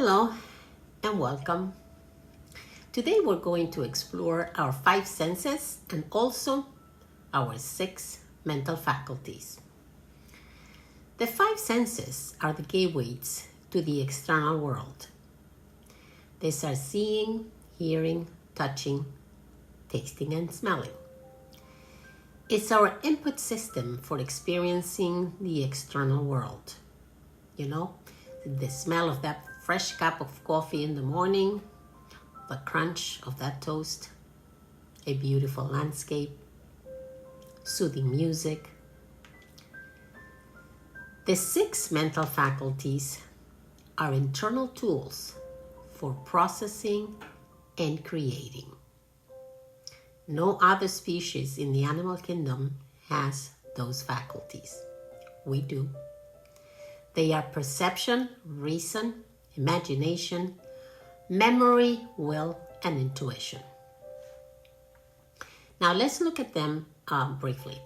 Hello and welcome. Today we're going to explore our 5 senses and also our 6 mental faculties. The 5 senses are the gateways to the external world. These are seeing, hearing, touching, tasting, and smelling. It's our input system for experiencing the external world. You know, the smell of that fresh cup of coffee in the morning, the crunch of that toast, a beautiful landscape, soothing music. The 6 mental faculties are internal tools for processing and creating. No other species in the animal kingdom has those faculties. We do. They are perception, reason, imagination, memory, will, and intuition. Now let's look at them briefly.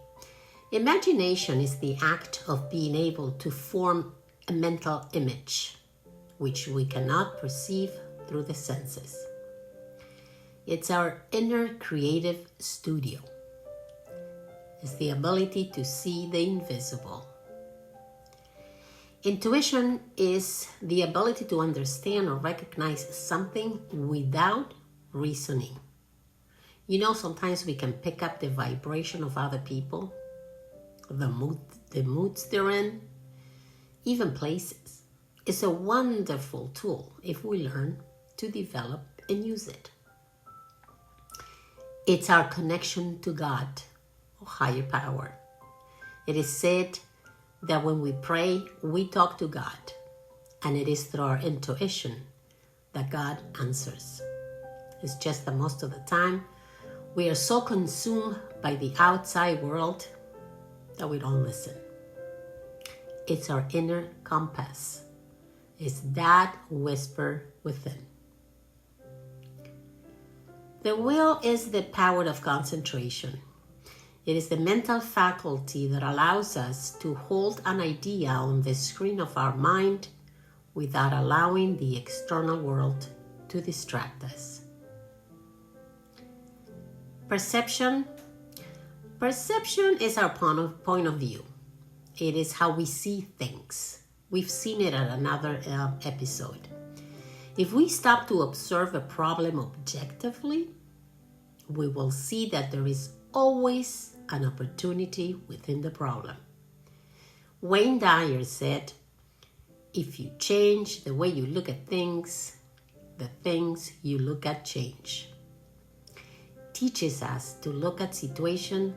Imagination is the act of being able to form a mental image, which we cannot perceive through the senses. It's our inner creative studio. It's the ability to see the invisible. Intuition is the ability to understand or recognize something without reasoning. You know, sometimes we can pick up the vibration of other people, the moods they're in, even places. It's a wonderful tool if we learn to develop and use it. It's our connection to God or higher power. It is said that when we pray, we talk to God, and it is through our intuition that God answers. It's just that most of the time, we are so consumed by the outside world that we don't listen. It's our inner compass. It's that whisper within. The will is the power of concentration. It is the mental faculty that allows us to hold an idea on the screen of our mind without allowing the external world to distract us. Perception. Perception is our point of view. It is how we see things. We've seen it at another episode. If we stop to observe a problem objectively, we will see that there is always an opportunity within the problem. Wayne Dyer said, if you change the way you look at things, the things you look at change. Teaches us to look at situations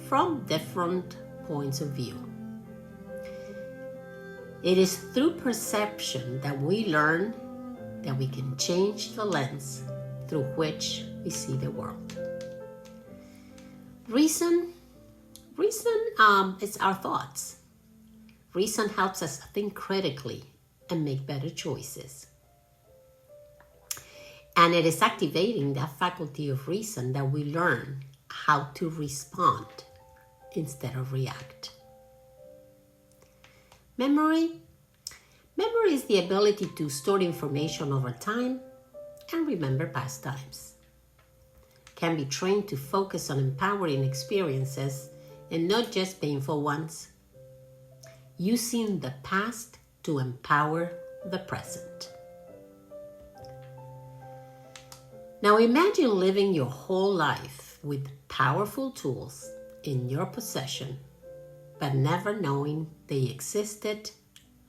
from different points of view. It is through perception that we learn that we can change the lens through which we see the world. Reason is our thoughts. Reason helps us think critically and make better choices. And it is activating that faculty of reason that we learn how to respond instead of react. Memory is the ability to store information over time and remember past times. Can be trained to focus on empowering experiences and not just painful ones. Using the past to empower the present. Now imagine living your whole life with powerful tools in your possession, but never knowing they existed,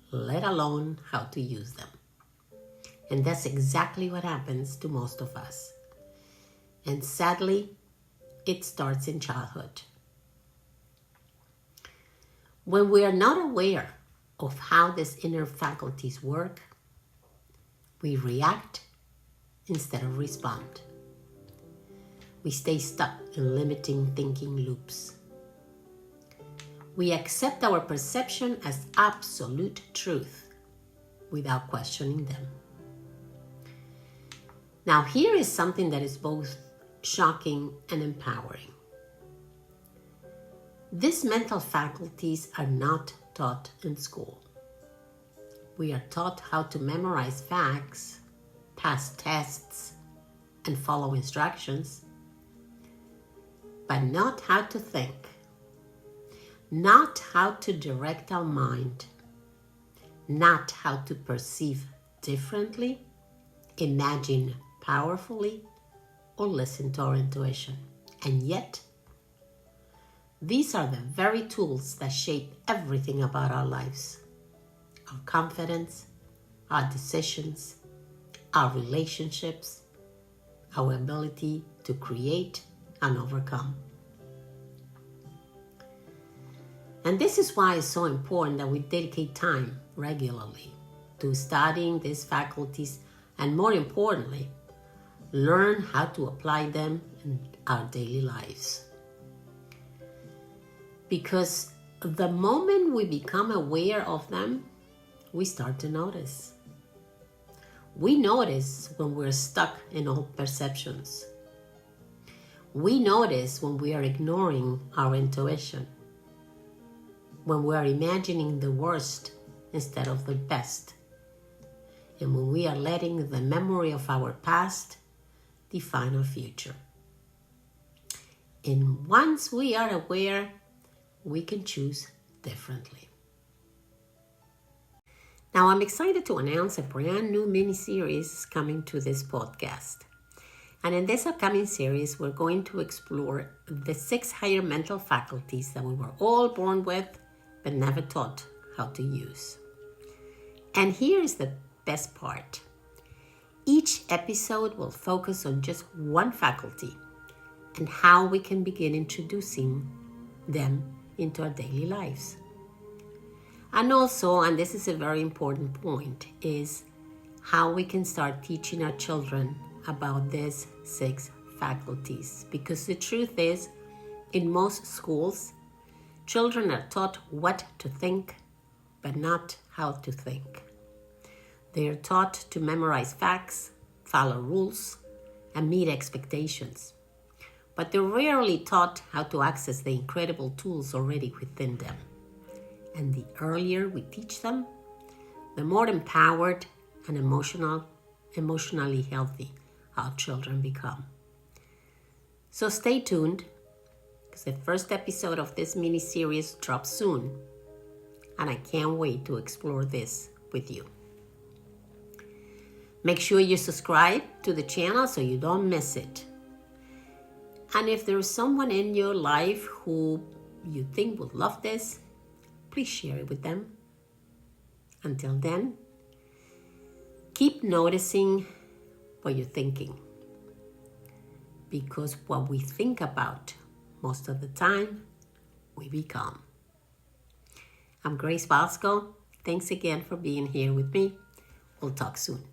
let alone how to use them. And that's exactly what happens to most of us. And sadly, it starts in childhood. When we are not aware of how these inner faculties work, we react instead of respond. We stay stuck in limiting thinking loops. We accept our perception as absolute truth without questioning them. Now, here is something that is both shocking and empowering. These mental faculties are not taught in school. we are taught how to memorize facts, pass tests, and follow instructions, but not how to think, not how to direct our mind, not how to perceive differently, imagine powerfully, or listen to our intuition. And yet, these are the very tools that shape everything about our lives: our confidence, our decisions, our relationships, our ability to create and overcome. And this is why it's so important that we dedicate time regularly to studying these faculties, and more importantly, learn how to apply them in our daily lives. Because the moment we become aware of them, we start to notice. We notice when we're stuck in old perceptions. We notice when we are ignoring our intuition, when we are imagining the worst instead of the best, and when we are letting the memory of our past define our future. And once we are aware, we can choose differently. Now, I'm excited to announce a brand new mini-series coming to this podcast. And in this upcoming series, we're going to explore the 6 higher mental faculties that we were all born with, but never taught how to use. And here is the best part. Each episode will focus on just one faculty and how we can begin introducing them into our daily lives. And also, and this is a very important point, is how we can start teaching our children about these 6 faculties. Because the truth is, in most schools, children are taught what to think, but not how to think. They are taught to memorize facts, follow rules, and meet expectations. But they're rarely taught how to access the incredible tools already within them. And the earlier we teach them, the more empowered and emotionally healthy our children become. So stay tuned, because the first episode of this mini-series drops soon, and I can't wait to explore this with you. Make sure you subscribe to the channel so you don't miss it. And if there's someone in your life who you think would love this, please share it with them. Until then, keep noticing what you're thinking. Because what we think about most of the time, we become. I'm Grace Bosco. Thanks again for being here with me. We'll talk soon.